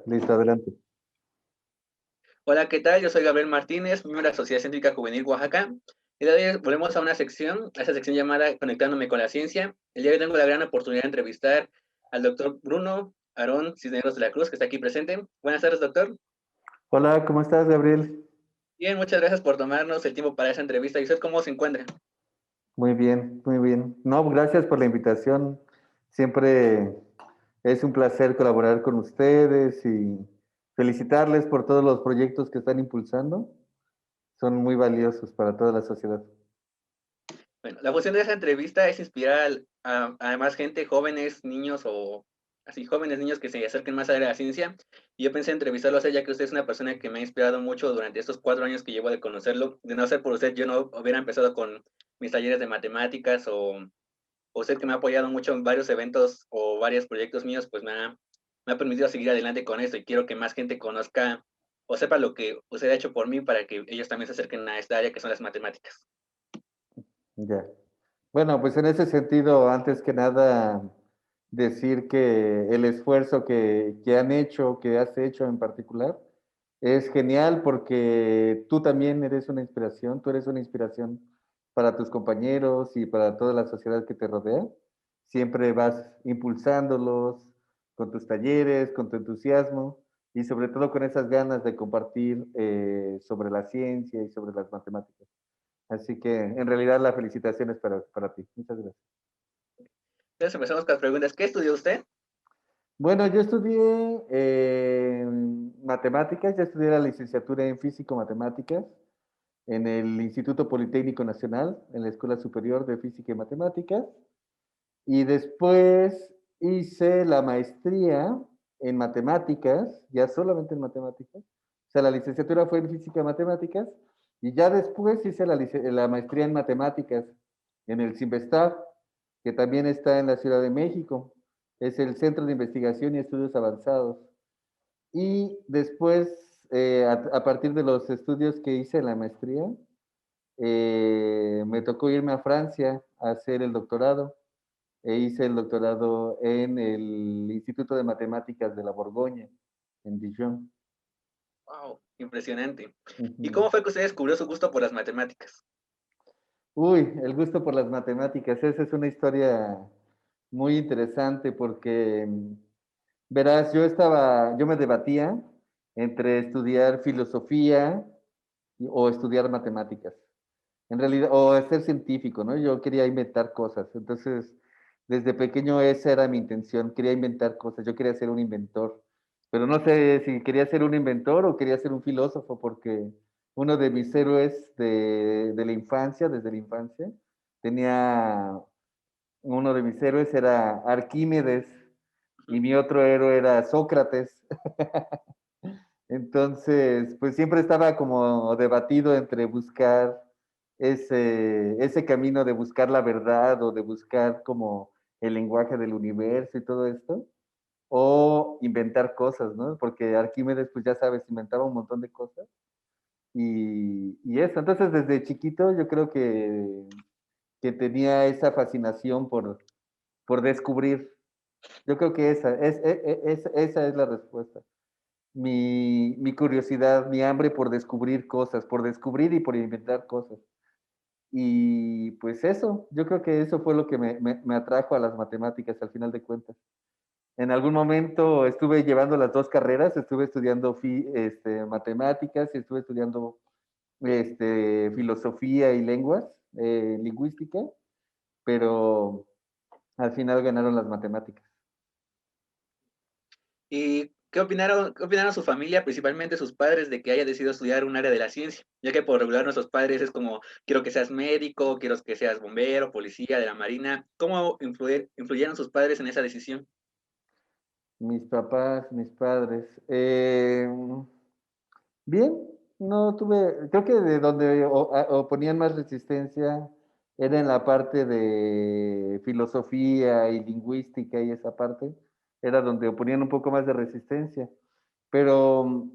Listo, adelante. Hola, ¿qué tal? Yo soy Gabriel Martínez, miembro de la Sociedad Científica Juvenil Oaxaca. El día de hoy volvemos a una sección, a esa sección llamada Conectándome con la Ciencia. El día de hoy tengo la gran oportunidad de entrevistar al doctor Bruno Aarón Cisneros de la Cruz, que está aquí presente. Buenas tardes, doctor. Hola, ¿cómo estás, Gabriel? Bien, muchas gracias por tomarnos el tiempo para esa entrevista. ¿Y usted cómo se encuentra? Muy bien, muy bien. No, gracias por la invitación. Siempre es un placer colaborar con ustedes y felicitarles por todos los proyectos que están impulsando. Son muy valiosos para toda la sociedad. Bueno, la función de esa entrevista es inspirar a más gente, jóvenes, niños o así, jóvenes niños que se acerquen más a la ciencia. Y yo pensé entrevistarlo a usted, ya que usted es una persona que me ha inspirado mucho durante estos 4 años que llevo de conocerlo. De no ser por usted, yo no hubiera empezado con mis talleres de matemáticas o usted que me ha apoyado mucho en varios eventos o varios proyectos míos, pues me ha permitido seguir adelante con esto y quiero que más gente conozca o sepa lo que usted ha hecho por mí para que ellos también se acerquen a esta área que son las matemáticas. Ya. Bueno, pues en ese sentido, antes que nada, decir que el esfuerzo que han hecho, que has hecho en particular, es genial porque tú también eres una inspiración, tú eres una inspiración para tus compañeros y para toda la sociedad que te rodea. Siempre vas impulsándolos con tus talleres, con tu entusiasmo y sobre todo con esas ganas de compartir sobre la ciencia y sobre las matemáticas. Así que en realidad la felicitación es para ti. Muchas gracias. Entonces empezamos con las preguntas. ¿Qué estudió usted? Bueno, yo estudié matemáticas, ya estudié la licenciatura en físico-matemáticas en el Instituto Politécnico Nacional, en la Escuela Superior de Física y Matemáticas, y después hice la maestría en matemáticas, ya solamente en matemáticas, o sea, la licenciatura fue en física y matemáticas, y ya después hice la maestría en matemáticas en el CIMBESTAB, que también está en la Ciudad de México, es el Centro de Investigación y Estudios Avanzados. Y después, a partir de los estudios que hice en la maestría, me tocó irme a Francia a hacer el doctorado. E hice el doctorado en el Instituto de Matemáticas de la Borgoña, en Dijon. Wow, impresionante. ¿Y Ujú. cómo fue que usted descubrió su gusto por las matemáticas? Uy, el gusto por las matemáticas. Esa es una historia muy interesante porque, verás, yo me debatía entre estudiar filosofía o estudiar matemáticas. En realidad, o ser científico, ¿no? Yo quería inventar cosas. Entonces, desde pequeño esa era mi intención, quería inventar cosas, yo quería ser un inventor. Pero no sé si quería ser un inventor o quería ser un filósofo, porque uno de mis héroes de la infancia, desde la infancia, tenía, uno de mis héroes era Arquímedes y mi otro héroe era Sócrates. Entonces, pues siempre estaba como debatido entre buscar ese camino de buscar la verdad o de buscar como el lenguaje del universo y todo esto, o inventar cosas, ¿no? Porque Arquímedes, pues ya sabes, inventaba un montón de cosas y eso. Entonces, desde chiquito yo creo que tenía esa fascinación por descubrir. Yo creo que esa es la respuesta. Mi curiosidad, mi hambre por descubrir cosas, por descubrir y por inventar cosas. Y pues eso, yo creo que eso fue lo que me atrajo a las matemáticas al final de cuentas. En algún momento estuve llevando las dos carreras, estuve estudiando matemáticas y estuve estudiando filosofía y lenguas, lingüística, pero al final ganaron las matemáticas. ¿Y qué opinaron su familia, principalmente sus padres, de que haya decidido estudiar un área de la ciencia? Ya que por regular nuestros padres es como, quiero que seas médico, quiero que seas bombero, policía de la marina. ¿Cómo influyeron sus padres en esa decisión? Mis papás, mis padres. Bien, no tuve, creo que de donde oponían más resistencia era en la parte de filosofía y lingüística y esa parte, era donde oponían un poco más de resistencia. Pero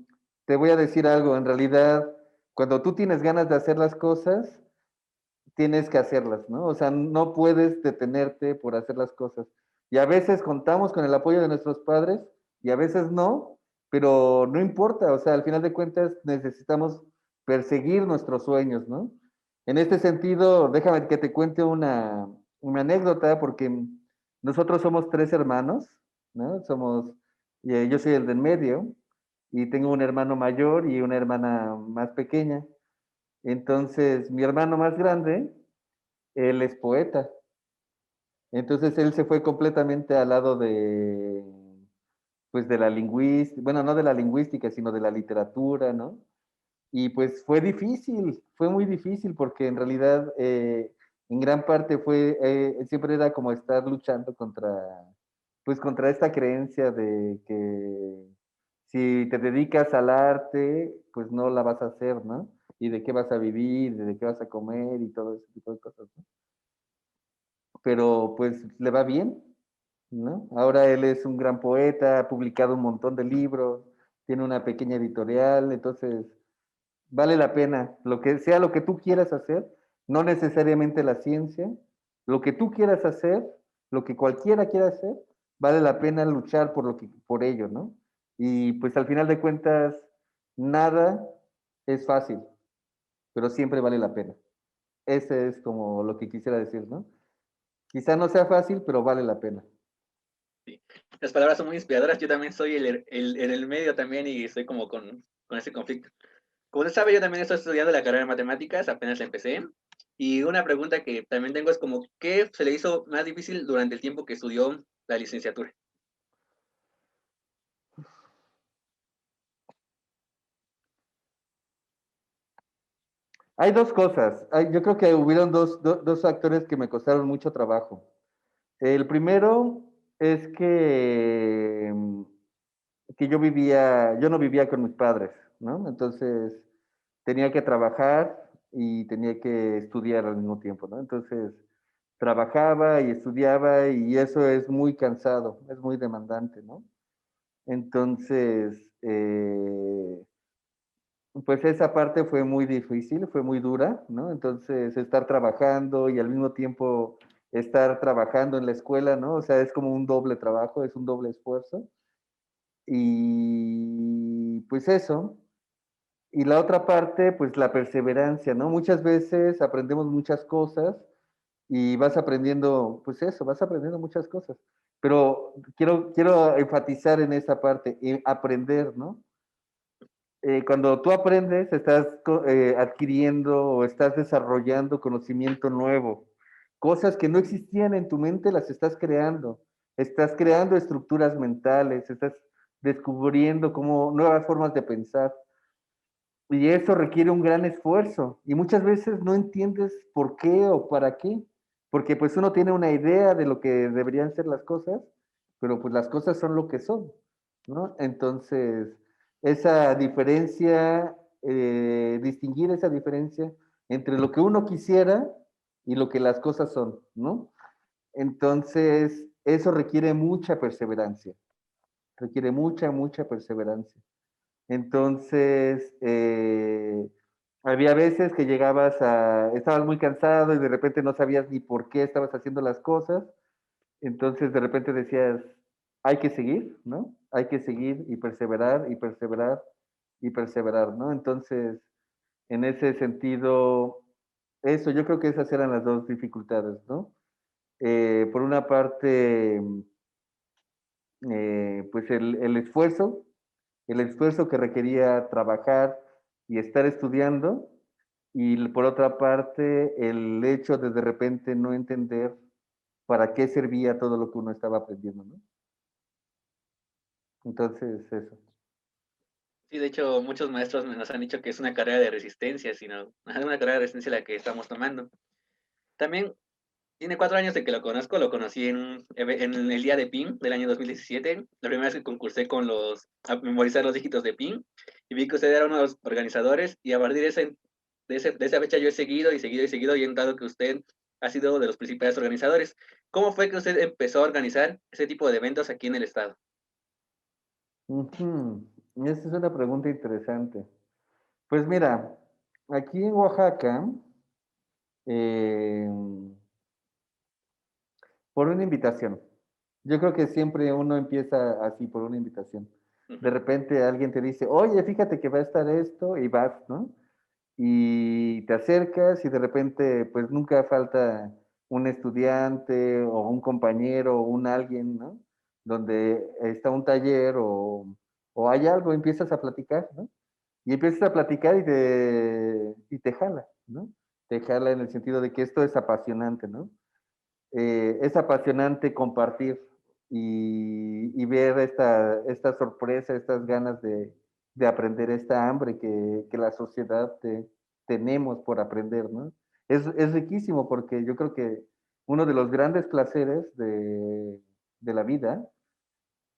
te voy a decir algo, en realidad, cuando tú tienes ganas de hacer las cosas, tienes que hacerlas, ¿no? O sea, no puedes detenerte por hacer las cosas. Y a veces contamos con el apoyo de nuestros padres y a veces no, pero no importa, o sea, al final de cuentas necesitamos perseguir nuestros sueños, ¿no? En este sentido, déjame que te cuente una anécdota, porque nosotros somos tres hermanos, ¿no? Yo soy el del medio, y tengo un hermano mayor y una hermana más pequeña. Entonces, mi hermano más grande, él es poeta. Entonces, él se fue completamente al lado pues, de la lingüística, bueno, no de la lingüística, sino de la literatura, ¿no? Y pues fue difícil, fue muy difícil porque en realidad en gran parte siempre era como estar luchando pues contra esta creencia de que si te dedicas al arte, pues no la vas a hacer, ¿no? Y de qué vas a vivir, de qué vas a comer y todo ese tipo de cosas, ¿no? Pero pues le va bien, ¿no? Ahora él es un gran poeta, ha publicado un montón de libros, tiene una pequeña editorial, entonces vale la pena, lo que sea lo que tú quieras hacer, no necesariamente la ciencia, lo que tú quieras hacer, lo que cualquiera quiera hacer, vale la pena luchar por ello, ¿no? Y pues al final de cuentas, nada es fácil, pero siempre vale la pena. Ese es como lo que quisiera decir, ¿no? Quizá no sea fácil, pero vale la pena. Sí. Las palabras son muy inspiradoras. Yo también soy en el medio también y estoy como con ese conflicto. Como usted sabe, yo también estoy estudiando la carrera de matemáticas, apenas la empecé. Y una pregunta que también tengo es como, ¿qué se le hizo más difícil durante el tiempo que estudió la licenciatura? Hay dos cosas. Yo creo que hubieron dos factores que me costaron mucho trabajo. El primero es que yo no vivía con mis padres, ¿no? Entonces tenía que trabajar y tenía que estudiar al mismo tiempo, ¿no? Entonces trabajaba y estudiaba y eso es muy cansado, es muy demandante, ¿no? Entonces, pues esa parte fue muy difícil, fue muy dura, ¿no? Entonces, estar trabajando y al mismo tiempo estar trabajando en la escuela, ¿no? O sea, es como un doble trabajo, es un doble esfuerzo. Y pues eso. Y la otra parte, pues la perseverancia, ¿no? Muchas veces aprendemos muchas cosas y vas aprendiendo, pues eso, vas aprendiendo muchas cosas. Pero quiero enfatizar en esa parte, aprender, ¿no? Cuando tú aprendes, estás adquiriendo o estás desarrollando conocimiento nuevo. Cosas que no existían en tu mente las estás creando. Estás creando estructuras mentales, estás descubriendo como nuevas formas de pensar. Y eso requiere un gran esfuerzo. Y muchas veces no entiendes por qué o para qué. Porque pues uno tiene una idea de lo que deberían ser las cosas, pero pues las cosas son lo que son, ¿no? Entonces, esa diferencia, distinguir esa diferencia entre lo que uno quisiera y lo que las cosas son, ¿no? Entonces, eso requiere mucha perseverancia, requiere mucha perseverancia. Entonces, había veces que estabas muy cansado y de repente no sabías ni por qué estabas haciendo las cosas. Entonces, de repente decías, hay que seguir, ¿no? Hay que seguir y perseverar y perseverar y perseverar, ¿no? Entonces, en ese sentido, yo creo que esas eran las dos dificultades, ¿no? Por una parte, pues el esfuerzo que requería trabajar y estar estudiando, y por otra parte, el hecho de repente no entender para qué servía todo lo que uno estaba aprendiendo, ¿no? Entonces, eso. Sí, de hecho, muchos maestros nos han dicho que es una carrera de resistencia, sino una carrera de resistencia la que estamos tomando. También tiene 4 años de que lo conozco, lo conocí en el día de PIN del año 2017, la primera vez que concursé a memorizar los dígitos de PIN, y vi que usted era uno de los organizadores, y a partir de esa fecha yo he seguido y seguido y seguido, y he notado que usted ha sido de los principales organizadores. ¿Cómo fue que usted empezó a organizar ese tipo de eventos aquí en el estado? Ujú. Esa es una pregunta interesante. Pues mira, aquí en Oaxaca, eh, por una invitación. Yo creo que siempre uno empieza así, por una invitación. De Ujú. repente alguien te dice, oye, fíjate que va a estar esto y vas, ¿no? Y te acercas y de repente, pues nunca falta un estudiante o un compañero o un alguien, ¿no? Donde está un taller o hay algo, empiezas a platicar, ¿no? Y empiezas a platicar y te jala, ¿no? Te jala en el sentido de que esto es apasionante, ¿no? Es apasionante compartir y ver esta sorpresa, estas ganas de aprender, esta hambre que la sociedad tenemos por aprender, ¿no? Es riquísimo porque yo creo que uno de los grandes placeres de la vida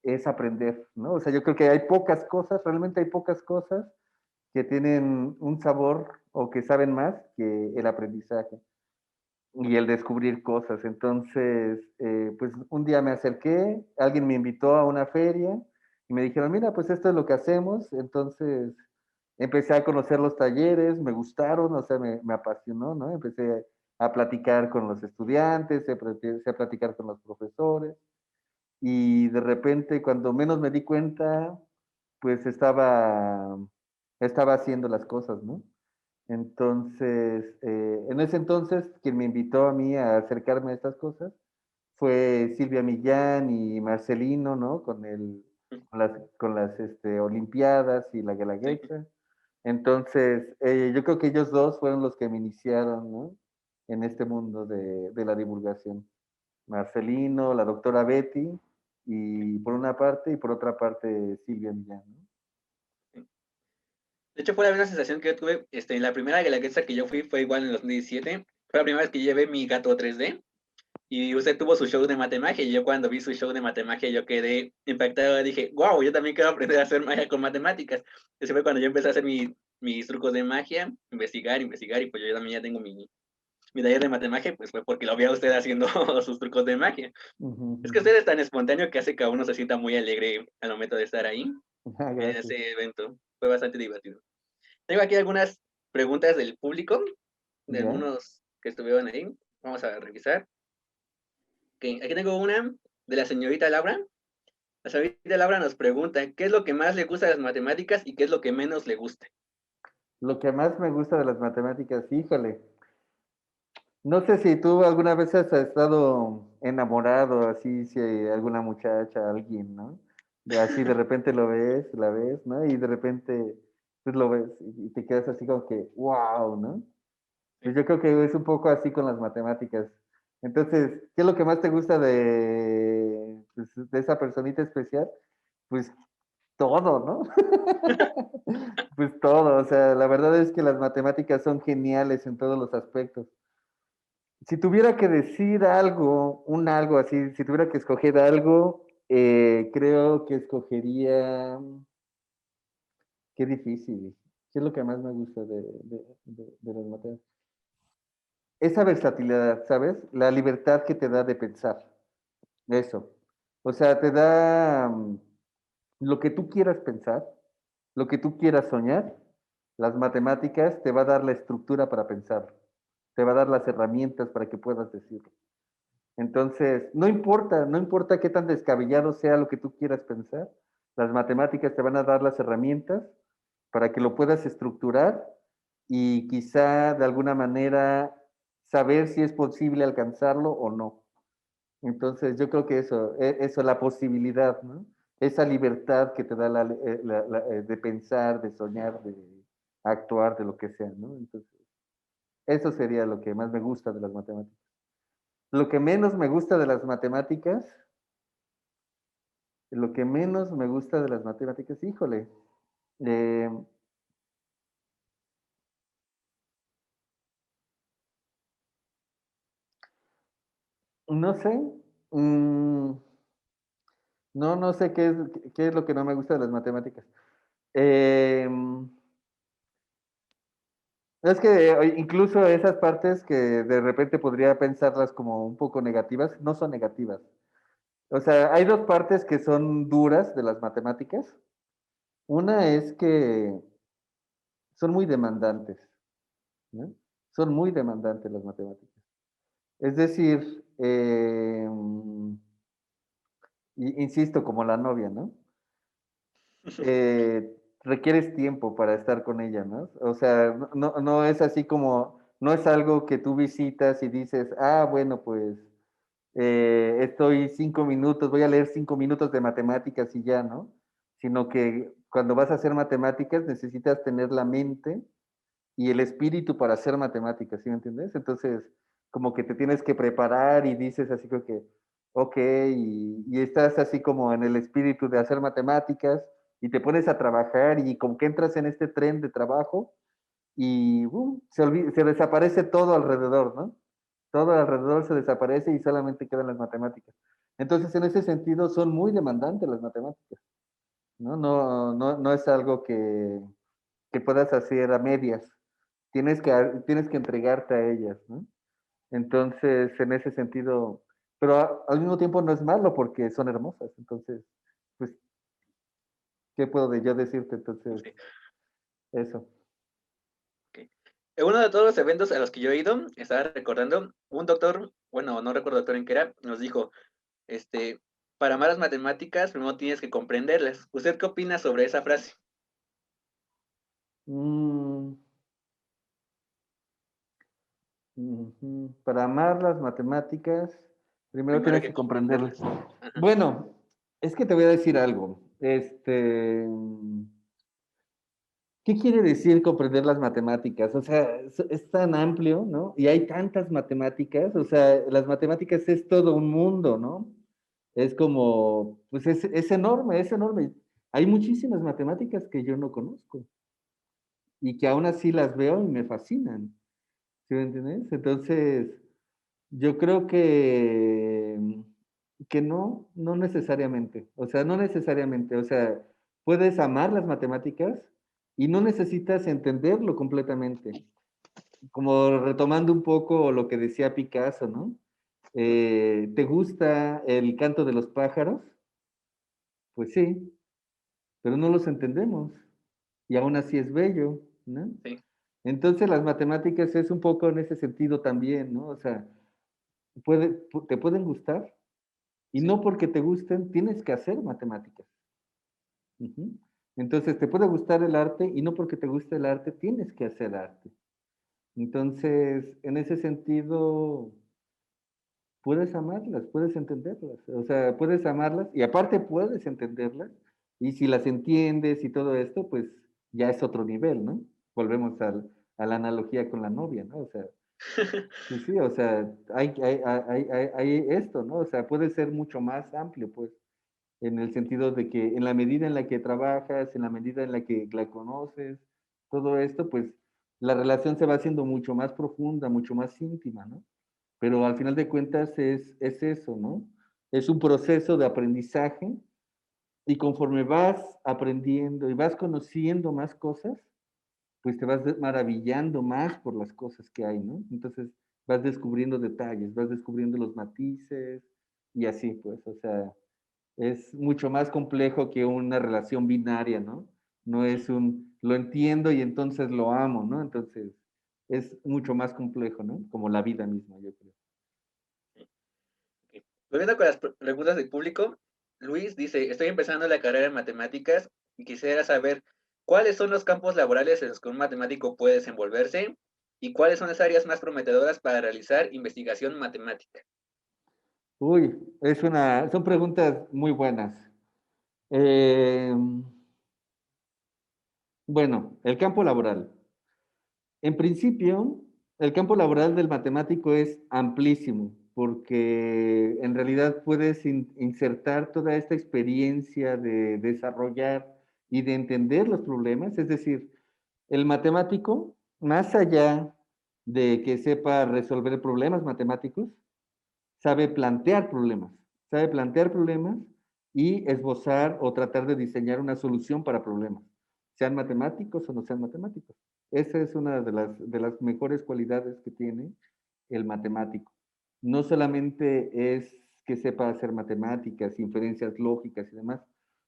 es aprender, ¿no? O sea, yo creo que hay pocas cosas, realmente hay pocas cosas que tienen un sabor o que saben más que el aprendizaje y el descubrir cosas. Entonces, pues un día me acerqué, alguien me invitó a una feria y me dijeron, mira, pues esto es lo que hacemos. Entonces, empecé a conocer los talleres, me gustaron, o sea, me apasionó, ¿no? Empecé a platicar con los estudiantes, empecé a platicar con los profesores y de repente, cuando menos me di cuenta, pues estaba haciendo las cosas, ¿no? Entonces, en ese entonces, quien me invitó a mí a acercarme a estas cosas fue Silvia Millán y Marcelino, ¿no? Con las Olimpiadas y la Sí. Guelaguetza. Entonces, yo creo que ellos dos fueron los que me iniciaron, ¿no? En este mundo de la divulgación. Marcelino, la doctora Betty, y por una parte, y por otra parte Silvia Millán, ¿no? De hecho, fue la misma sensación que yo tuve, en la primera Guelaguetza que yo fui fue igual en el 2017. Fue la primera vez que llevé mi gato 3D y usted tuvo su show de matemagia y yo cuando vi su show de matemagia yo quedé impactado, dije, wow, yo también quiero aprender a hacer magia con matemáticas. Ese fue cuando yo empecé a hacer mis trucos de magia, investigar, investigar y pues yo también ya tengo mi taller de matemagia, pues fue porque lo vi a usted haciendo sus trucos de magia. Ujú, Es que ujú. usted es tan espontáneo que hace que a uno se sienta muy alegre al momento de estar ahí Ah, en gracias. ese evento. Fue bastante divertido. Tengo aquí algunas preguntas del público, de ¿Ya? algunos que estuvieron ahí. Vamos a revisar. Okay, aquí tengo una de la señorita Laura. La señorita Laura nos pregunta, ¿qué es lo que más le gusta de las matemáticas y qué es lo que menos le gusta? Lo que más me gusta de las matemáticas, híjole, no sé si tú alguna vez has estado enamorado, así, si hay alguna muchacha, alguien, ¿no? De así de repente lo ves, la ves, ¿no? Y de repente pues lo ves y te quedas así como que, wow, ¿no? Pues Sí. yo creo que es un poco así con las matemáticas. Entonces, ¿qué es lo que más te gusta de esa personita especial? Pues todo, ¿no? Pues todo, o sea, la verdad es que las matemáticas son geniales en todos los aspectos. Si tuviera que decir algo, un algo así, si tuviera que escoger algo, creo que escogería, qué difícil, ¿qué es lo que más me gusta de las matemáticas? Esa versatilidad, ¿sabes? La libertad que te da de pensar, eso. O sea, te da lo que tú quieras pensar, lo que tú quieras soñar, las matemáticas te va a dar la estructura para pensar, te va a dar las herramientas para que puedas decirlo. Entonces, no importa qué tan descabellado sea lo que tú quieras pensar, las matemáticas te van a dar las herramientas para que lo puedas estructurar y quizá de alguna manera saber si es posible alcanzarlo o no. Entonces, yo creo que eso, la posibilidad, ¿no? Esa libertad que te da de pensar, de soñar, de actuar, de lo que sea, ¿no? Entonces, eso sería lo que más me gusta de las matemáticas. Lo que menos me gusta de las matemáticas, lo que menos me gusta de las matemáticas, híjole, eh, no sé, mm, no sé qué es lo que no me gusta de las matemáticas. Eh, es que incluso esas partes que de repente podría pensarlas como un poco negativas, no son negativas. O sea, hay dos partes que son duras de las matemáticas. Una es que son muy demandantes, ¿no? Son muy demandantes las matemáticas. Es decir, insisto, como la novia, ¿no? requieres tiempo para estar con ella, ¿no? O sea, no es así como, no es algo que tú visitas y dices, ah, bueno, pues estoy 5 minutos, voy a leer 5 minutos de matemáticas y ya, ¿no? Sino que cuando vas a hacer matemáticas necesitas tener la mente y el espíritu para hacer matemáticas, ¿sí me entiendes? Entonces, como que te tienes que preparar y dices así como que, ok, y estás así como en el espíritu de hacer matemáticas y te pones a trabajar y como que entras en este tren de trabajo y se desaparece todo alrededor, ¿no? Todo alrededor se desaparece y solamente quedan las matemáticas. Entonces, en ese sentido, son muy demandantes las matemáticas, ¿no? No es algo que puedas hacer a medias. Tienes que entregarte a ellas, ¿no? Entonces, en ese sentido, pero al mismo tiempo no es malo porque son hermosas. Entonces, pues, ¿qué puedo yo decirte? Entonces, Sí, eso. ok. En uno de todos los eventos a los que yo he ido, estaba recordando, un doctor, bueno, no recuerdo doctor en qué era, nos dijo, este, para amar las matemáticas, primero tienes que comprenderlas. ¿Usted qué opina sobre esa frase? Mm, Para amar las matemáticas, primero Primero hay tienes que que comprenderlas. comprenderlas. Ajá. Bueno, es que te voy a decir algo. ¿Qué quiere decir comprender las matemáticas? O sea, es tan amplio, ¿no? Y hay tantas matemáticas, o sea, las matemáticas es todo un mundo, ¿no? Es como, pues es enorme, es enorme. Hay muchísimas matemáticas que yo no conozco y que aún así las veo y me fascinan, ¿sí me entiendes? Entonces, yo creo que no necesariamente, o sea, no necesariamente, o sea, puedes amar las matemáticas y no necesitas entenderlo completamente. Como retomando un poco lo que decía Picasso, ¿no? ¿Te gusta el canto de los pájaros? Pues sí, pero no los entendemos y aún así es bello, ¿no? Sí, Entonces las matemáticas es un poco en ese sentido también, ¿no? O sea, te pueden gustar, y sí. no porque te gusten, tienes que hacer matemáticas. Ujú. Entonces, te puede gustar el arte y no porque te guste el arte, tienes que hacer arte. Entonces, en ese sentido, puedes amarlas, puedes entenderlas. O sea, puedes amarlas y aparte puedes entenderlas. Y si las entiendes y todo esto, pues ya es otro nivel, ¿no? Volvemos a la analogía con la novia, ¿no? O sea, sí, sí, o sea, hay esto, ¿no? O sea, puede ser mucho más amplio, pues. En el sentido de que en la medida en la que trabajas, en la medida en la que la conoces, todo esto, pues la relación se va haciendo mucho más profunda, mucho más íntima, ¿no? Pero al final de cuentas es eso, ¿no? Es un proceso de aprendizaje y conforme vas aprendiendo y vas conociendo más cosas, pues te vas maravillando más por las cosas que hay, ¿no? Entonces vas descubriendo detalles, vas descubriendo los matices y así, pues, o sea, es mucho más complejo que una relación binaria, ¿no? No es lo entiendo y entonces lo amo, ¿no? Entonces, es mucho más complejo, ¿no? Como la vida misma, yo creo. Ok. Volviendo con las preguntas del público, Luis dice, estoy empezando la carrera en matemáticas y quisiera saber cuáles son los campos laborales en los que un matemático puede desenvolverse y cuáles son las áreas más prometedoras para realizar investigación matemática. Uy, son preguntas muy buenas. Eh, bueno, el campo laboral. En principio, el campo laboral del matemático es amplísimo, porque en realidad puedes insertar toda esta experiencia de desarrollar y de entender los problemas. Es decir, el matemático, más allá de que sepa resolver problemas matemáticos, sabe plantear problemas y esbozar o tratar de diseñar una solución para problemas, sean matemáticos o no sean matemáticos. Esa es una de las mejores cualidades que tiene el matemático. No solamente es que sepa hacer matemáticas, inferencias lógicas y demás,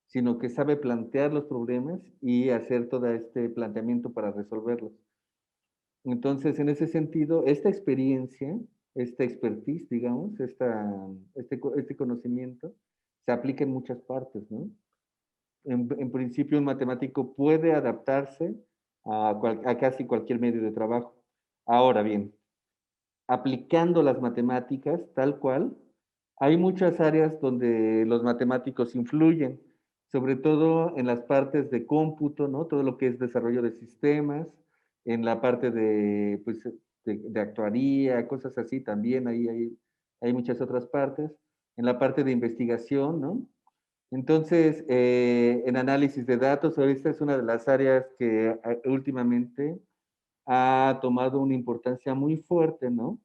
sino que sabe plantear los problemas y hacer todo este planteamiento para resolverlos. Entonces, en ese sentido, esta experiencia, esta expertise, digamos, este conocimiento, se aplica en muchas partes, ¿no? en principio un matemático puede adaptarse a casi cualquier medio de trabajo. Ahora bien, aplicando las matemáticas tal cual, hay muchas áreas donde los matemáticos influyen, sobre todo en las partes de cómputo, ¿no? Todo lo que es desarrollo de sistemas, en la parte de, pues, de actuaría, cosas así también, ahí hay muchas otras partes, en la parte de investigación, ¿no? Entonces, en análisis de datos, ahorita es una de las áreas que últimamente ha tomado una importancia muy fuerte, ¿no?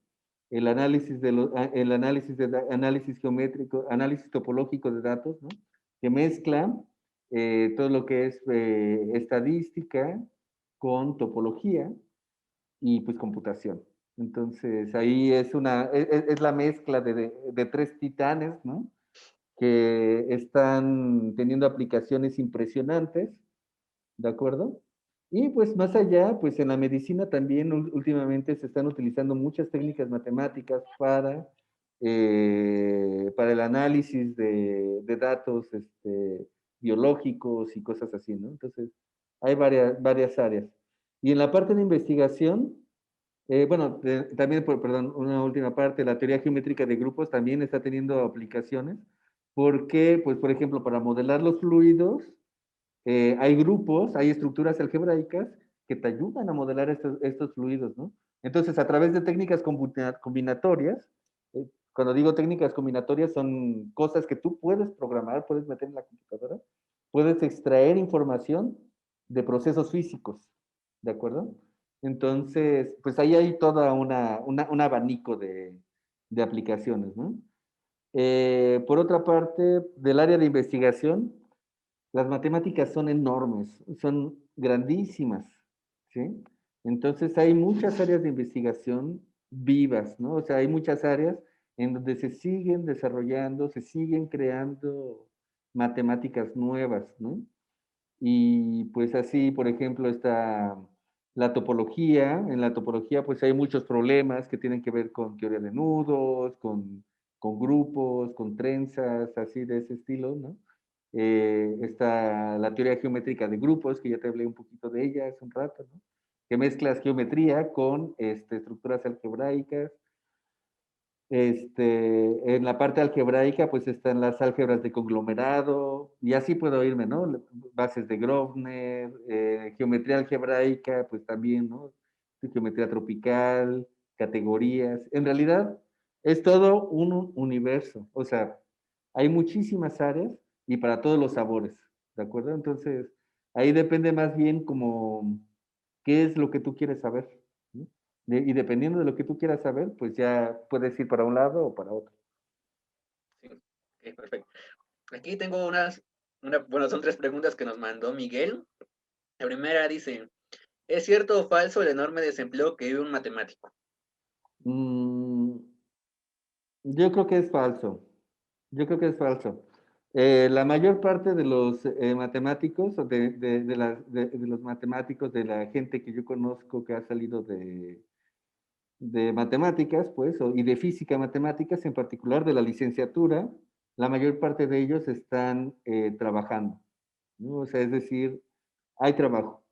El análisis de el análisis análisis geométrico, análisis topológico de datos, ¿no? Que mezcla todo lo que es estadística con topología y pues computación. Entonces ahí es es la mezcla de tres titanes, ¿no? Que están teniendo aplicaciones impresionantes, ¿de acuerdo? Y pues más allá, pues en la medicina también últimamente se están utilizando muchas técnicas matemáticas para el análisis de datos biológicos y cosas así, ¿no? Entonces, hay varias áreas. Y en la parte de investigación, bueno, también, perdón, una última parte, la teoría geométrica de grupos también está teniendo aplicaciones, porque, pues, por ejemplo, para modelar los fluidos, hay grupos, hay estructuras algebraicas que te ayudan a modelar estos fluidos, ¿no? Entonces, a través de técnicas combinatorias, cuando digo técnicas combinatorias, son cosas que tú puedes programar, puedes meter en la computadora, puedes extraer información de procesos físicos, ¿de acuerdo? Entonces, pues ahí hay toda un abanico de aplicaciones, ¿no? Por otra parte, del área de investigación, las matemáticas son enormes, son grandísimas, ¿sí? Entonces hay muchas áreas de investigación vivas, ¿no? O sea, hay muchas áreas en donde se siguen desarrollando, se siguen creando matemáticas nuevas, ¿no? Y pues así, por ejemplo, está la topología. En la topología pues hay muchos problemas que tienen que ver con teoría de nudos, con grupos, con trenzas, así de ese estilo, ¿no? Está la teoría geométrica de grupos, que ya te hablé un poquito de ella hace un rato, ¿no? Que mezclas geometría con estructuras algebraicas. En la parte algebraica, pues están las álgebras de conglomerado, y así puedo irme, ¿no? Bases de Grosvenor, geometría algebraica, pues también, ¿no? Geometría tropical, categorías. En realidad, es todo un universo. O sea, hay muchísimas áreas y para todos los sabores, ¿de acuerdo? Entonces, ahí depende más bien como qué es lo que tú quieres saber, ¿no? Y dependiendo de lo que tú quieras saber, pues ya puedes ir para un lado o para otro. Sí, ok, perfecto. Aquí tengo bueno, son 3 preguntas que nos mandó Miguel. La primera dice: ¿es cierto o falso el enorme desempleo que vive un matemático? Mm, yo creo que es falso. Yo creo que es falso. La mayor parte de los matemáticos, o de los matemáticos, de la gente que yo conozco que ha salido de matemáticas, pues, y de física matemáticas, en particular de la licenciatura, la mayor parte de ellos están trabajando, ¿no? O sea, es decir, hay trabajo.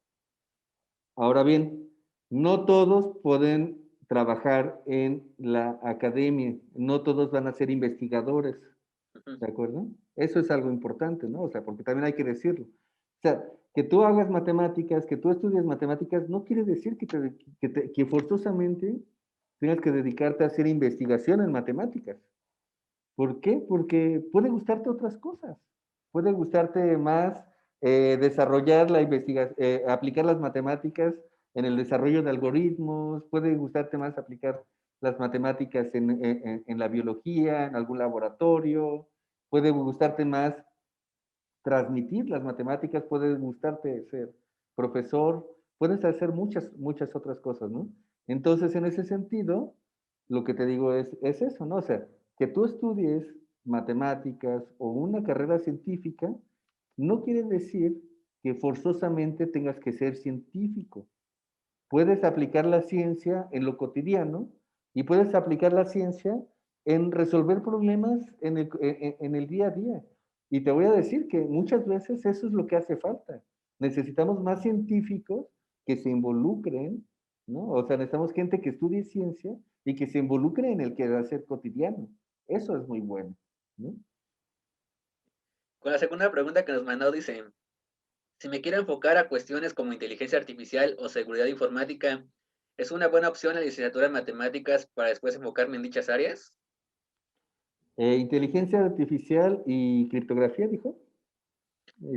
Ahora bien, no todos pueden trabajar en la academia, no todos van a ser investigadores, Ujú. ¿de acuerdo? Eso es algo importante, ¿no? O sea, porque también hay que decirlo. O sea, que tú hagas matemáticas, que tú estudies matemáticas, no quiere decir que forzosamente tengas que dedicarte a hacer investigación en matemáticas. ¿Por qué? Porque puede gustarte otras cosas. Puede gustarte más desarrollar la investigación, aplicar las matemáticas en el desarrollo de algoritmos, puede gustarte más aplicar las matemáticas en la biología, en algún laboratorio, puede gustarte más transmitir las matemáticas, puede gustarte ser profesor, puedes hacer muchas otras cosas, ¿no? Entonces, en ese sentido, lo que te digo es eso, ¿no? O sea, que tú estudies matemáticas o una carrera científica, no quiere decir que forzosamente tengas que ser científico. Puedes aplicar la ciencia en lo cotidiano y puedes aplicar la ciencia en resolver problemas en el día a día. Y te voy a decir que muchas veces eso es lo que hace falta. Necesitamos más científicos que se involucren, ¿no? O sea, necesitamos gente que estudie ciencia y que se involucre en el quehacer cotidiano. Eso es muy bueno, ¿no? Con la segunda pregunta que nos mandó dice, si me quiero enfocar a cuestiones como inteligencia artificial o seguridad informática, ¿es una buena opción la licenciatura en matemáticas para después enfocarme en dichas áreas? Inteligencia artificial y criptografía, dijo.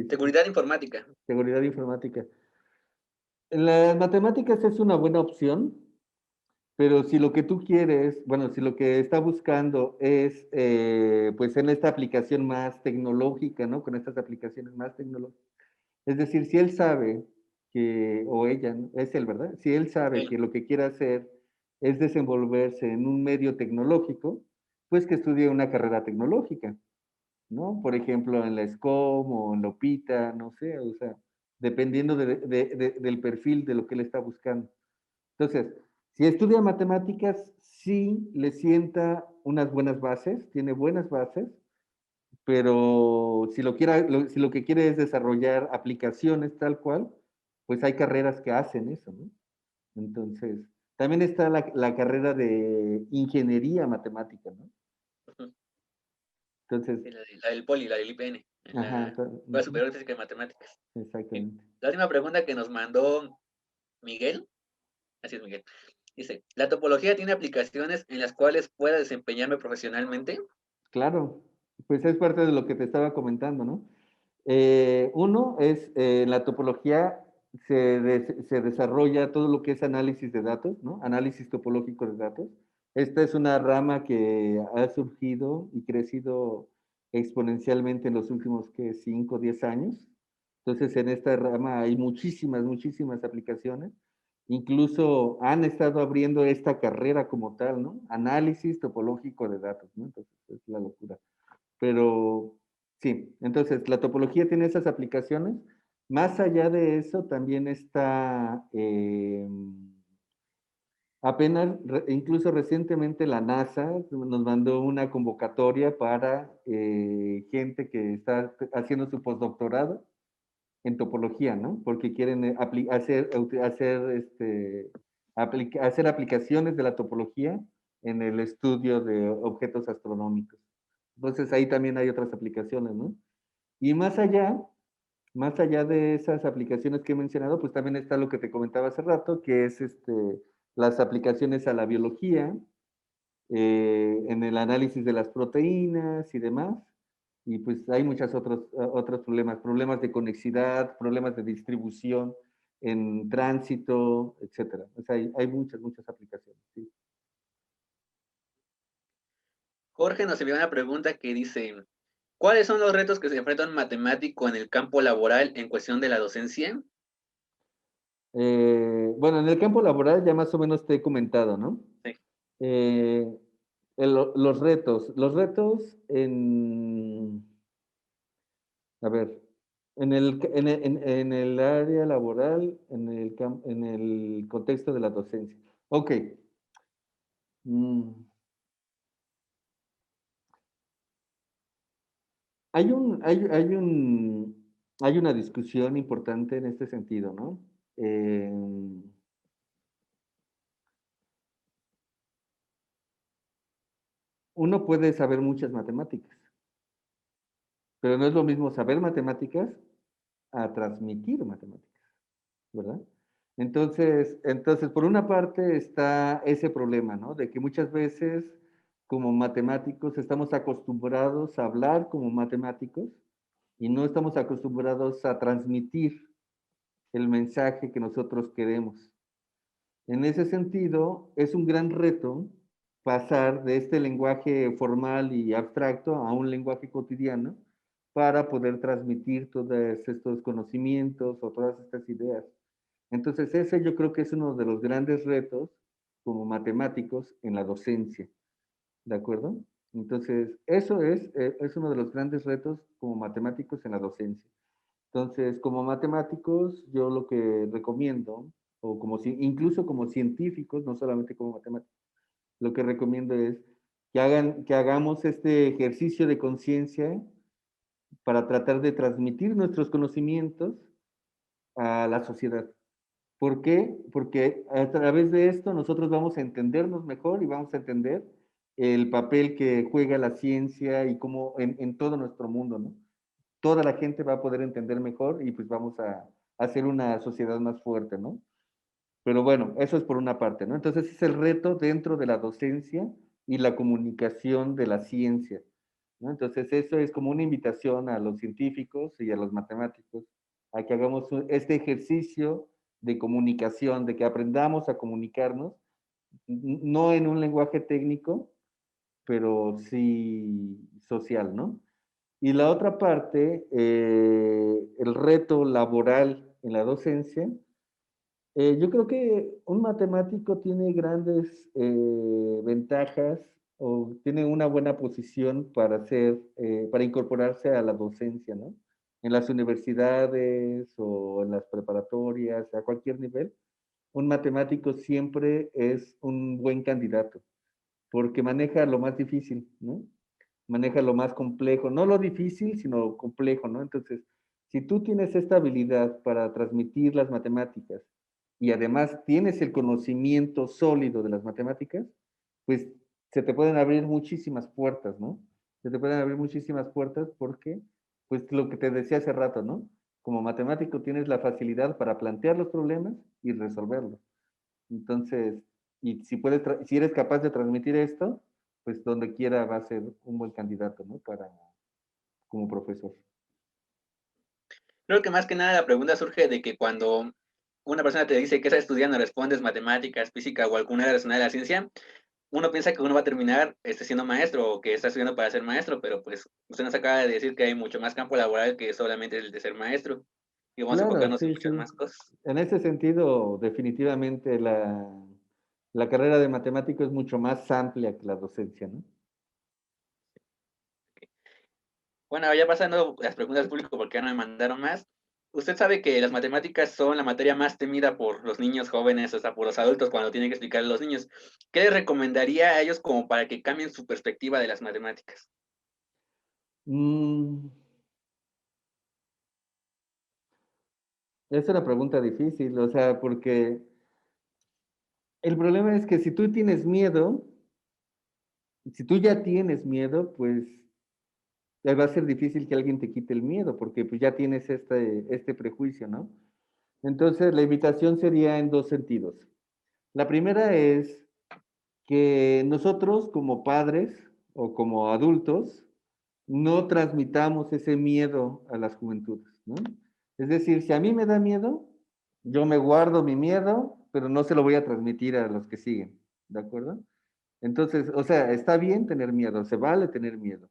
Seguridad informática. Seguridad informática. Las matemáticas es una buena opción, pero si lo que tú quieres, bueno, si lo que está buscando es, pues en esta aplicación más tecnológica, ¿no? Con estas aplicaciones más tecnológicas. Es decir, si él sabe que, o ella, ¿no? Es él, ¿verdad? Si él sabe Él. que lo que quiere hacer es desenvolverse en un medio tecnológico, pues que estudie una carrera tecnológica, ¿no? Por ejemplo, en la SCOM o en la UPITA, no sé, o sea, dependiendo del perfil de lo que él está buscando. Entonces, si estudia matemáticas, sí le sienta unas buenas bases, tiene buenas bases, pero si lo que quiere es desarrollar aplicaciones tal cual, pues hay carreras que hacen eso, ¿no? Entonces, también está la carrera de ingeniería matemática, ¿no? Ujú. Entonces, Sí, la del Poli, la del IPN, en ajá, la Escuela Superior de Física y Matemáticas. Bien. exactamente. La última pregunta que nos mandó Miguel, así es Miguel, dice, ¿la topología tiene aplicaciones en las cuales pueda desempeñarme profesionalmente? Claro, pues es parte de lo que te estaba comentando, ¿no? Uno es en la topología se desarrolla todo lo que es análisis de datos, ¿no? Análisis topológico de datos. Esta es una rama que ha surgido y crecido exponencialmente en los últimos, ¿qué? 5 o 10 años. Entonces, en esta rama hay muchísimas, muchísimas aplicaciones. Incluso han estado abriendo esta carrera como tal, ¿no? Análisis topológico de datos, ¿no? Entonces, es la locura. Pero sí, entonces la topología tiene esas aplicaciones. Más allá de eso, también está, apenas, incluso recientemente la NASA nos mandó una convocatoria para gente que está haciendo su postdoctorado en topología, ¿no? Porque quieren hacer aplicaciones de la topología en el estudio de objetos astronómicos. Entonces ahí también hay otras aplicaciones, ¿no? Y más allá de esas aplicaciones que he mencionado, pues también está lo que te comentaba hace rato, que es las aplicaciones a la biología, en el análisis de las proteínas y demás. Y pues hay muchos otros problemas, problemas de conexidad, problemas de distribución en tránsito, etcétera. O sea, hay muchas, muchas aplicaciones. ¿Sí? Jorge nos envió una pregunta que dice, ¿cuáles son los retos que se enfrenta un matemático en el campo laboral en cuestión de la docencia? Bueno, en el campo laboral ya más o menos te he comentado, ¿no? Sí. Eh, los retos a ver, en el área laboral, en el contexto de la docencia. Ok. Mm, Hay un, hay una discusión importante en este sentido, ¿no? Eh, Uno puede saber muchas matemáticas, pero no es lo mismo saber matemáticas a transmitir matemáticas, ¿verdad? Entonces, por una parte está ese problema, ¿no? De que muchas veces como matemáticos estamos acostumbrados a hablar como matemáticos y no estamos acostumbrados a transmitir el mensaje que nosotros queremos. En ese sentido, es un gran reto pasar de este lenguaje formal y abstracto a un lenguaje cotidiano para poder transmitir todos estos conocimientos o todas estas ideas. Entonces, ese yo creo que es uno de los grandes retos como matemáticos en la docencia, ¿de acuerdo? Entonces, eso es uno de los grandes retos como matemáticos en la docencia. Entonces, como matemáticos, yo lo que recomiendo, o incluso como científicos, no solamente como matemáticos, lo que recomiendo es que hagamos este ejercicio de conciencia para tratar de transmitir nuestros conocimientos a la sociedad. ¿Por qué? Porque a través de esto nosotros vamos a entendernos mejor y vamos a entender el papel que juega la ciencia y cómo en todo nuestro mundo, ¿no? Toda la gente va a poder entender mejor y pues vamos a hacer una sociedad más fuerte, ¿no? Pero bueno, eso es por una parte, ¿no? Entonces es el reto dentro de la docencia y la comunicación de la ciencia, ¿no? Entonces eso es como una invitación a los científicos y a los matemáticos a que hagamos este ejercicio de comunicación, de que aprendamos a comunicarnos, no en un lenguaje técnico, pero sí social, ¿no? Y la otra parte, el reto laboral en la docencia, yo creo que un matemático tiene grandes ventajas o tiene una buena posición para hacer, para incorporarse a la docencia, ¿no? En las universidades o en las preparatorias, a cualquier nivel, un matemático siempre es un buen candidato porque maneja lo más difícil, ¿no? Maneja lo más complejo, no lo difícil, sino complejo, ¿no? Entonces, si tú tienes esta habilidad para transmitir las matemáticas y además tienes el conocimiento sólido de las matemáticas, pues se te pueden abrir muchísimas puertas, ¿no? Se te pueden abrir muchísimas puertas porque, pues lo que te decía hace rato, ¿no? Como matemático tienes la facilidad para plantear los problemas y resolverlos. Entonces, y si puedes, si eres capaz de transmitir esto, pues donde quiera va a ser un buen candidato, ¿no? Para, como profesor. Creo que más que nada la pregunta surge de que cuando una persona te dice que está estudiando, respondes matemáticas, física o alguna relacionada a la ciencia, uno piensa que uno va a terminar siendo maestro o que está estudiando para ser maestro, pero pues usted nos acaba de decir que hay mucho más campo laboral que solamente el de ser maestro y vamos a Claro, enfocarnos en sí, muchas sí. más cosas. En ese sentido, definitivamente la carrera de matemático es mucho más amplia que la docencia, ¿no? Bueno, ya pasando las preguntas del público porque ya no me mandaron más. Usted sabe que las matemáticas son la materia más temida por los niños jóvenes, o sea, por los adultos cuando tienen que explicarle a los niños. ¿Qué les recomendaría a ellos como para que cambien su perspectiva de las matemáticas? Mm, es una pregunta difícil, o sea, porque el problema es que si tú tienes miedo, si tú ya tienes miedo, pues va a ser difícil que alguien te quite el miedo, porque pues ya tienes este prejuicio, ¿no? Entonces, la invitación sería en dos sentidos. La primera es que nosotros como padres o como adultos no transmitamos ese miedo a las juventudes, ¿no? Es decir, si a mí me da miedo, yo me guardo mi miedo, pero no se lo voy a transmitir a los que siguen, ¿de acuerdo? Entonces, o sea, está bien tener miedo, se vale tener miedo,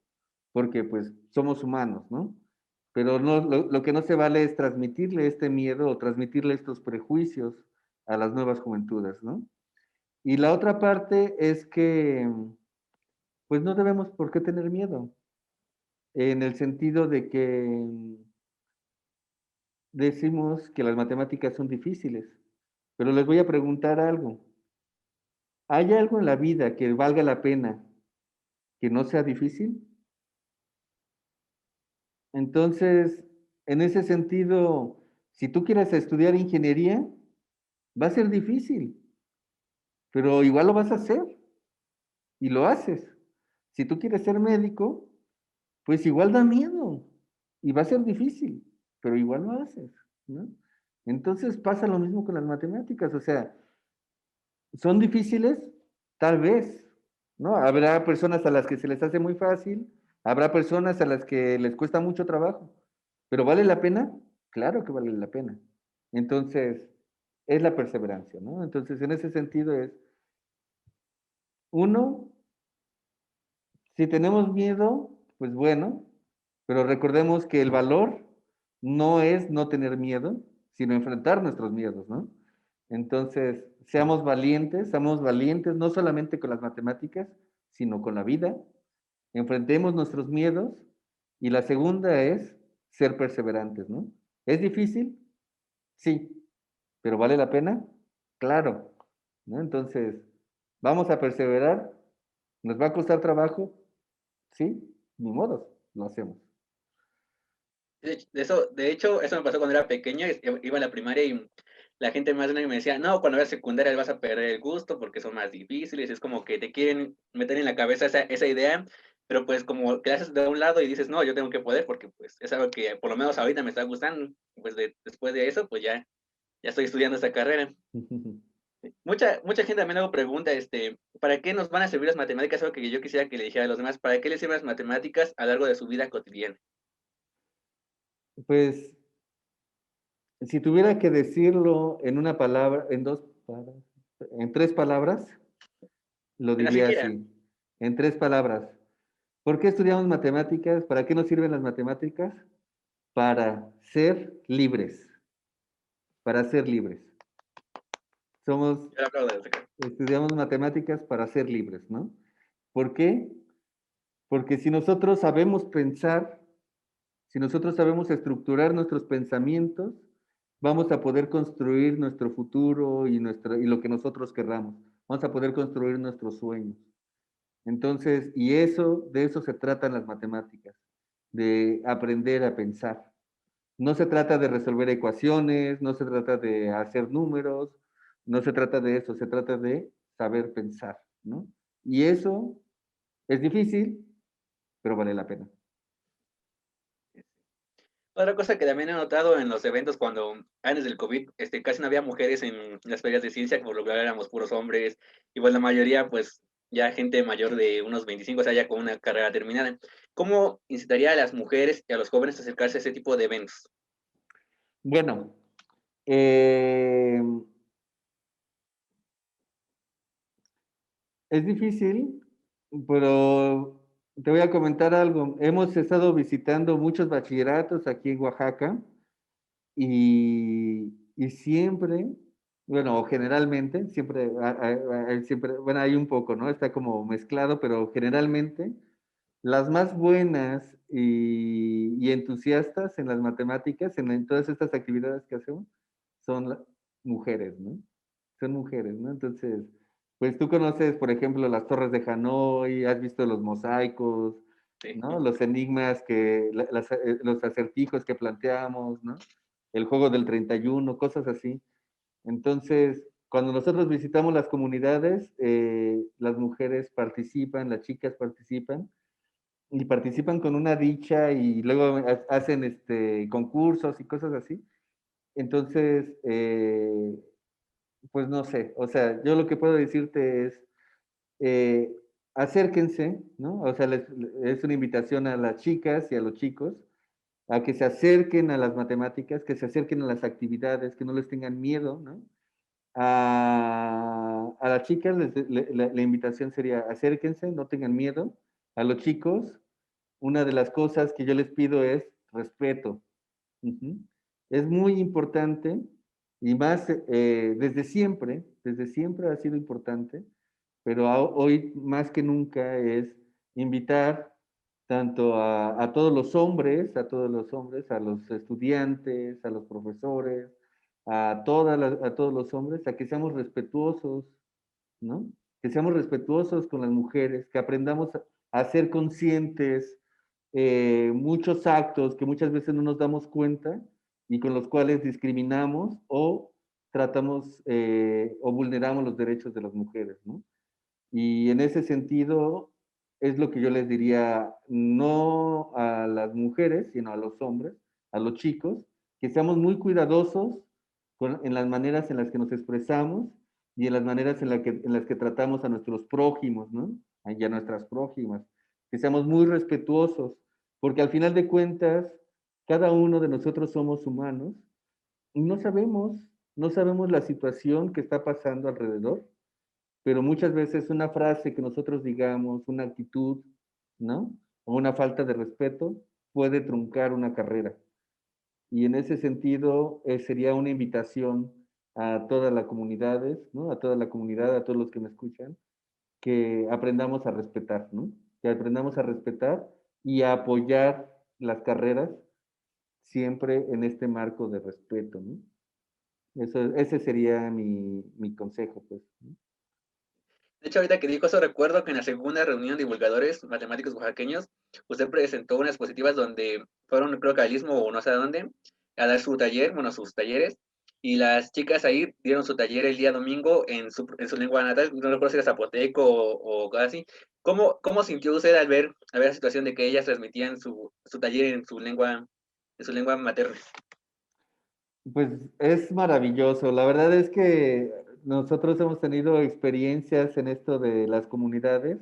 porque pues somos humanos, ¿no? Pero no, lo que no se vale es transmitirle este miedo o transmitirle estos prejuicios a las nuevas juventudes, ¿no? Y la otra parte es que, pues no debemos por qué tener miedo, en el sentido de que decimos que las matemáticas son difíciles, pero les voy a preguntar algo. ¿Hay algo en la vida que valga la pena que no sea difícil? Entonces, en ese sentido, si tú quieres estudiar ingeniería, va a ser difícil, pero igual lo vas a hacer y lo haces. Si tú quieres ser médico, pues igual da miedo y va a ser difícil, pero igual lo haces, ¿no? Entonces pasa lo mismo con las matemáticas, o sea, ¿son difíciles? Tal vez, ¿no? Habrá personas a las que se les hace muy fácil, habrá personas a las que les cuesta mucho trabajo, pero ¿vale la pena? Claro que vale la pena. Entonces, es la perseverancia, ¿no? Entonces, en ese sentido es, uno, si tenemos miedo, pues bueno, pero recordemos que el valor no es no tener miedo, sino enfrentar nuestros miedos, ¿no? Entonces, seamos valientes no solamente con las matemáticas, sino con la vida. Enfrentemos nuestros miedos. Y la segunda es ser perseverantes, ¿no? ¿Es difícil? Sí, pero ¿vale la pena? Claro, ¿no? Entonces, vamos a perseverar. ¿Nos va a costar trabajo? Sí, ni modo, lo hacemos. De hecho, eso me pasó cuando era pequeño, iba a la primaria y la gente más grande me decía: "No, cuando veas secundaria vas a perder el gusto porque son más difíciles", es como que te quieren meter en la cabeza esa idea, pero, pues, como que haces de un lado y dices: "No, yo tengo que poder", porque, pues, es algo que por lo menos ahorita me está gustando, pues, después de eso, pues, ya estoy estudiando esta carrera. Mucha gente también luego pregunta, ¿para qué nos van a servir las matemáticas? Algo que yo quisiera que le dijera a los demás, ¿para qué les sirven las matemáticas a lo largo de su vida cotidiana? Pues, si tuviera que decirlo en una palabra, en 2 palabras, en 3 palabras, lo En la que diría quiera. así, en 3 palabras. ¿Por qué estudiamos matemáticas? ¿Para qué nos sirven las matemáticas? Para ser libres, para ser libres. Somos Yo le aplaudo desde acá. Estudiamos matemáticas para ser libres, ¿no? ¿Por qué? Porque si nosotros sabemos pensar, si nosotros sabemos estructurar nuestros pensamientos, vamos a poder construir nuestro futuro y lo que nosotros querramos. Vamos a poder construir nuestros sueños. Entonces, de eso se tratan las matemáticas, de aprender a pensar. No se trata de resolver ecuaciones, no se trata de hacer números, no se trata de eso, se trata de saber pensar, ¿no? Y eso es difícil, pero vale la pena. Otra cosa que también he notado en los eventos cuando antes del COVID, casi no había mujeres en las ferias de ciencia, que por lo general éramos puros hombres, y pues la mayoría, pues, ya gente mayor de unos 25, o sea, ya con una carrera terminada. ¿Cómo incitaría a las mujeres y a los jóvenes a acercarse a ese tipo de eventos? Bueno, eh, es difícil, pero te voy a comentar algo. Hemos estado visitando muchos bachilleratos aquí en Oaxaca y siempre, bueno, o generalmente, siempre, bueno, hay un poco, ¿no? Está como mezclado, pero generalmente las más buenas y entusiastas en las matemáticas, en todas estas actividades que hacemos, son mujeres, ¿no? Son mujeres, ¿no? Entonces, pues tú conoces, por ejemplo, las torres de Hanoi, has visto los mosaicos, Sí. ¿no? Los enigmas los acertijos que planteamos, ¿no? El juego del 31, cosas así. Entonces, cuando nosotros visitamos las comunidades, las mujeres participan, las chicas participan, y participan con una dicha y luego hacen concursos y cosas así. Entonces, pues no sé, o sea, yo lo que puedo decirte es, eh, acérquense, ¿no? O sea, es una invitación a las chicas y a los chicos a que se acerquen a las matemáticas, que se acerquen a las actividades, que no les tengan miedo, ¿no? A las chicas la invitación sería acérquense, no tengan miedo. A los chicos, una de las cosas que yo les pido es respeto. Ujú. Es muy importante y más desde siempre ha sido importante, pero hoy más que nunca es invitar tanto a todos los hombres, a los estudiantes, a los profesores, a todos los hombres, a que seamos respetuosos, ¿no? Que seamos respetuosos con las mujeres, que aprendamos a ser conscientes muchos actos que muchas veces no nos damos cuenta y con los cuales discriminamos o tratamos o vulneramos los derechos de las mujeres, ¿no? Y en ese sentido es lo que yo les diría, no a las mujeres, sino a los hombres, a los chicos, que seamos muy cuidadosos en las maneras en las que nos expresamos y en las maneras en las que tratamos a nuestros prójimos, ¿no? Y a nuestras prójimas, que seamos muy respetuosos, porque al final de cuentas, cada uno de nosotros somos humanos y no sabemos la situación que está pasando alrededor, pero muchas veces una frase que nosotros digamos, una actitud, ¿no? O una falta de respeto puede truncar una carrera. Y en ese sentido sería una invitación a todas las comunidades, ¿no? A toda la comunidad, a todos los que me escuchan, que aprendamos a respetar, ¿no? Que aprendamos a respetar y a apoyar las carreras siempre en este marco de respeto, ¿no? Ese sería mi consejo, pues. ¿No? De hecho, ahorita que dijo eso, recuerdo que en la segunda reunión de divulgadores matemáticos oaxaqueños, usted presentó unas diapositivas donde fueron, creo que al Istmo o no sé a dónde, a dar su taller, bueno, sus talleres, y las chicas ahí dieron su taller el día domingo en su lengua natal, no recuerdo si era zapoteco o algo así. ¿Cómo sintió usted al ver la situación de que ellas transmitían su taller en su lengua materna? Pues es maravilloso. La verdad es que nosotros hemos tenido experiencias en esto de las comunidades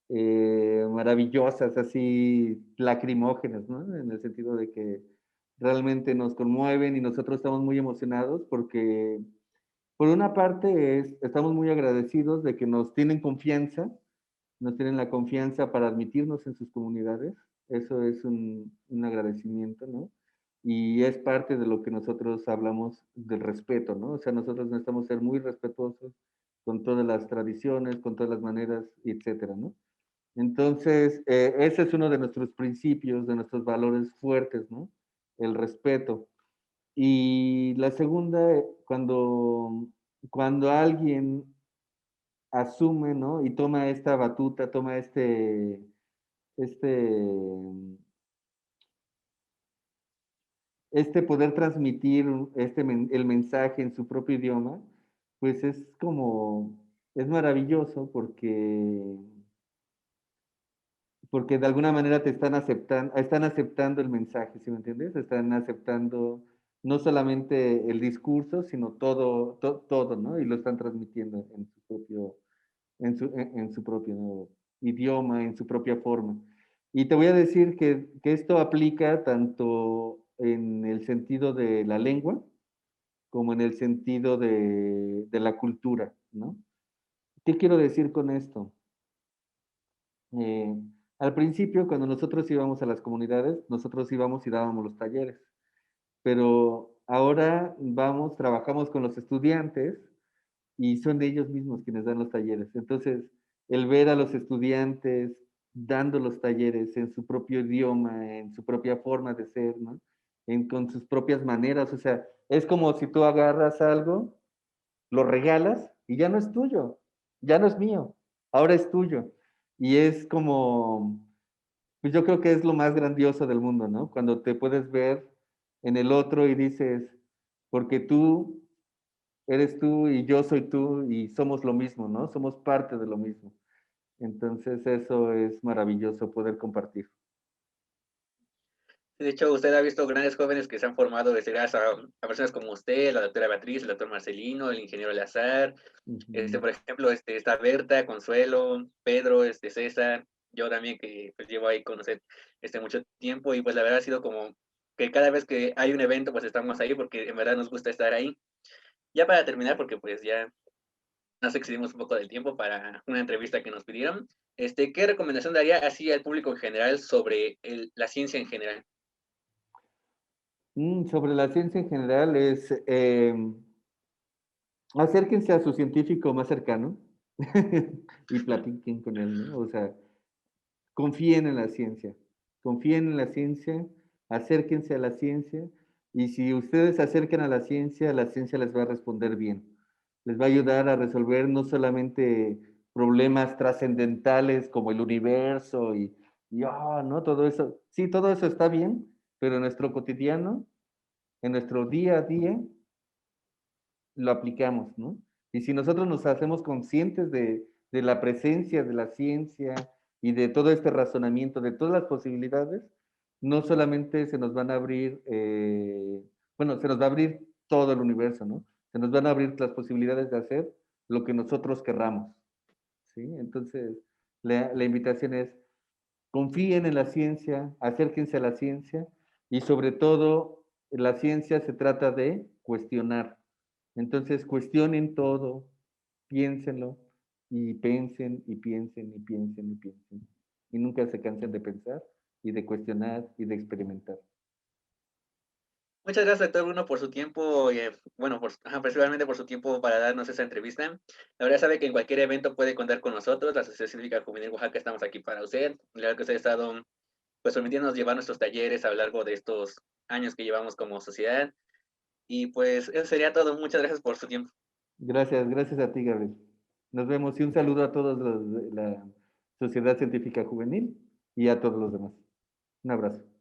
maravillosas, así lacrimógenas, ¿no? En el sentido de que realmente nos conmueven y nosotros estamos muy emocionados porque, por una parte, estamos muy agradecidos de que nos tienen confianza, nos tienen la confianza para admitirnos en sus comunidades. Eso es un agradecimiento, ¿no? Y es parte de lo que nosotros hablamos del respeto, ¿no? O sea, nosotros necesitamos ser muy respetuosos con todas las tradiciones, con todas las maneras, etcétera, ¿no? Entonces, ese es uno de nuestros principios, de nuestros valores fuertes, ¿no? El respeto. Y la segunda, cuando alguien asume, ¿no? Y toma esta batuta, toma este, este poder transmitir el mensaje en su propio idioma, pues es maravilloso porque de alguna manera están aceptando el mensaje, ¿sí me entiendes? Están aceptando no solamente el discurso, sino todo, ¿no? Y lo están transmitiendo en su propio idioma, en su propia forma. Y te voy a decir que esto aplica tanto en el sentido de la lengua como en el sentido de la cultura, ¿no? ¿Qué quiero decir con esto? Eh, Al principio, cuando nosotros íbamos a las comunidades, nosotros íbamos y dábamos los talleres, pero ahora vamos, trabajamos con los estudiantes y son ellos mismos quienes dan los talleres. Entonces, el ver a los estudiantes dando los talleres en su propio idioma, en su propia forma de ser, ¿no? Con sus propias maneras, o sea, es como si tú agarras algo, lo regalas y ya no es tuyo, ya no es mío, ahora es tuyo. Y es como, pues yo creo que es lo más grandioso del mundo, ¿no? Cuando te puedes ver en el otro y dices, porque tú eres tú y yo soy tú y somos lo mismo, ¿no? Somos parte de lo mismo. Entonces eso es maravilloso poder compartir. De hecho, usted ha visto grandes jóvenes que se han formado desde gracias a personas como usted, la doctora Beatriz, el doctor Marcelino, el ingeniero Lazar, Ujú. por ejemplo, está Berta, Consuelo, Pedro, César, yo también que pues llevo ahí con usted mucho tiempo y pues la verdad ha sido como que cada vez que hay un evento pues estamos ahí porque en verdad nos gusta estar ahí. Ya para terminar, porque pues ya nos excedimos un poco del tiempo para una entrevista que nos pidieron, ¿qué recomendación daría así al público en general sobre la ciencia en general? Sobre la ciencia en general es acérquense a su científico más cercano y platiquen con él, ¿no? O sea, confíen en la ciencia, confíen en la ciencia, acérquense a la ciencia y si ustedes se acercan a la ciencia les va a responder bien. Les va a ayudar a resolver no solamente problemas trascendentales como el universo ¿no? Todo eso. Sí, todo eso está bien, pero en nuestro cotidiano, en nuestro día a día, lo aplicamos, ¿no? Y si nosotros nos hacemos conscientes de la presencia de la ciencia y de todo este razonamiento, de todas las posibilidades, no solamente se nos van a abrir, bueno, se nos va a abrir todo el universo, ¿no? Se nos van a abrir las posibilidades de hacer lo que nosotros querramos, ¿sí? Entonces, la invitación es, confíen en la ciencia, acérquense a la ciencia y sobre todo, la ciencia se trata de cuestionar. Entonces, cuestionen todo, piénsenlo y piensen y piensen y piensen y piensen. Y nunca se cansen de pensar y de cuestionar y de experimentar. Muchas gracias, doctor Bruno, por su tiempo, bueno, principalmente por su tiempo para darnos esa entrevista. La verdad sabe que en cualquier evento puede contar con nosotros, la Asociación Cívica Juvenil Oaxaca estamos aquí para usted. La verdad que usted ha estado, pues, permitiéndonos llevar nuestros talleres a lo largo de estos años que llevamos como sociedad. Y pues eso sería todo. Muchas gracias por su tiempo. Gracias, gracias a ti, Gabriel. Nos vemos y un saludo a todos los de la Sociedad Científica Juvenil y a todos los demás. Un abrazo.